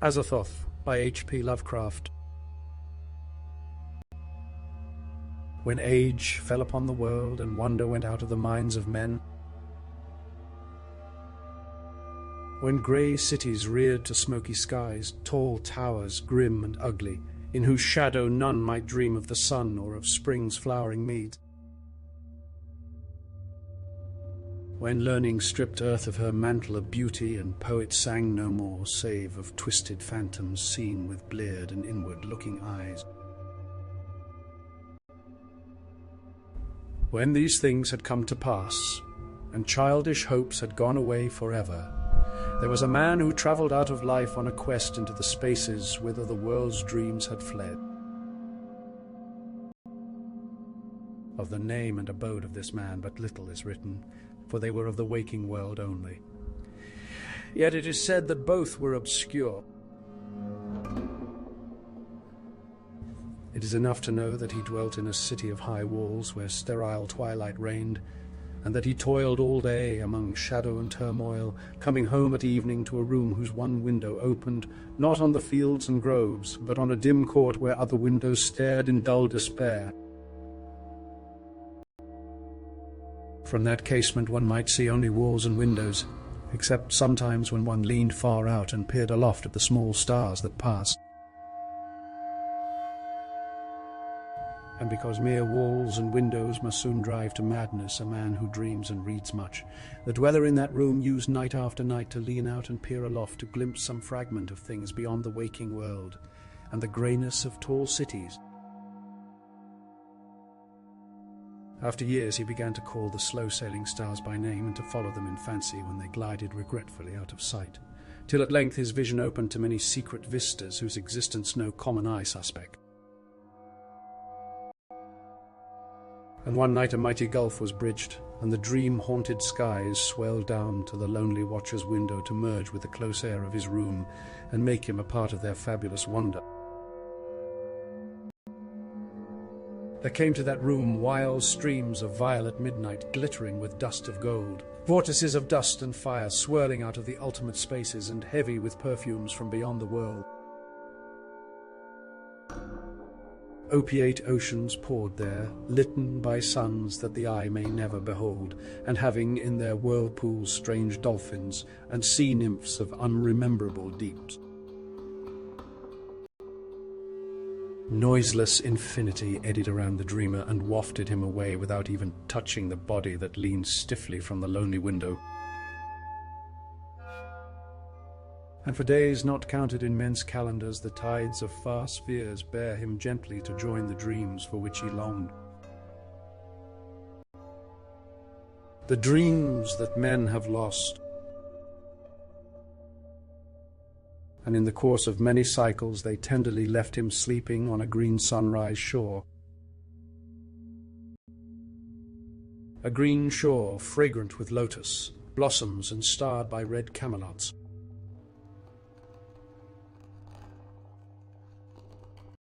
Azathoth by H.P. Lovecraft. When age fell upon the world and wonder went out of the minds of men, when grey cities reared to smoky skies, tall towers grim and ugly, in whose shadow none might dream of the sun or of spring's flowering meads, when learning stripped earth of her mantle of beauty and poets sang no more save of twisted phantoms seen with bleared and inward-looking eyes. When these things had come to pass, and childish hopes had gone away forever, there was a man who travelled out of life on a quest into the spaces whither the world's dreams had fled. Of the name and abode of this man but little is written, for they were of the waking world only. Yet it is said that both were obscure. It is enough to know that he dwelt in a city of high walls where sterile twilight reigned, and that he toiled all day among shadow and turmoil, coming home at evening to a room whose one window opened, not on the fields and groves, but on a dim court where other windows stared in dull despair. From that casement one might see only walls and windows, except sometimes when one leaned far out and peered aloft at the small stars that passed. And because mere walls and windows must soon drive to madness a man who dreams and reads much, the dweller in that room used night after night to lean out and peer aloft to glimpse some fragment of things beyond the waking world and the greyness of tall cities. After years he began to call the slow-sailing stars by name and to follow them in fancy when they glided regretfully out of sight, till at length his vision opened to many secret vistas whose existence no common eye suspect. And one night a mighty gulf was bridged, and the dream-haunted skies swelled down to the lonely watcher's window to merge with the close air of his room and make him a part of their fabulous wonder. There came to that room wild streams of violet midnight glittering with dust of gold, vortices of dust and fire swirling out of the ultimate spaces and heavy with perfumes from beyond the world. Opiate oceans poured there, litten by suns that the eye may never behold, and having in their whirlpools strange dolphins and sea nymphs of unrememberable deeps. Noiseless infinity eddied around the dreamer and wafted him away without even touching the body that leaned stiffly from the lonely window. And for days not counted in men's calendars, the tides of far spheres bear him gently to join the dreams for which he longed. The dreams that men have lost. And in the course of many cycles they tenderly left him sleeping on a green sunrise shore. A green shore fragrant with lotus, blossoms and starred by red camelots.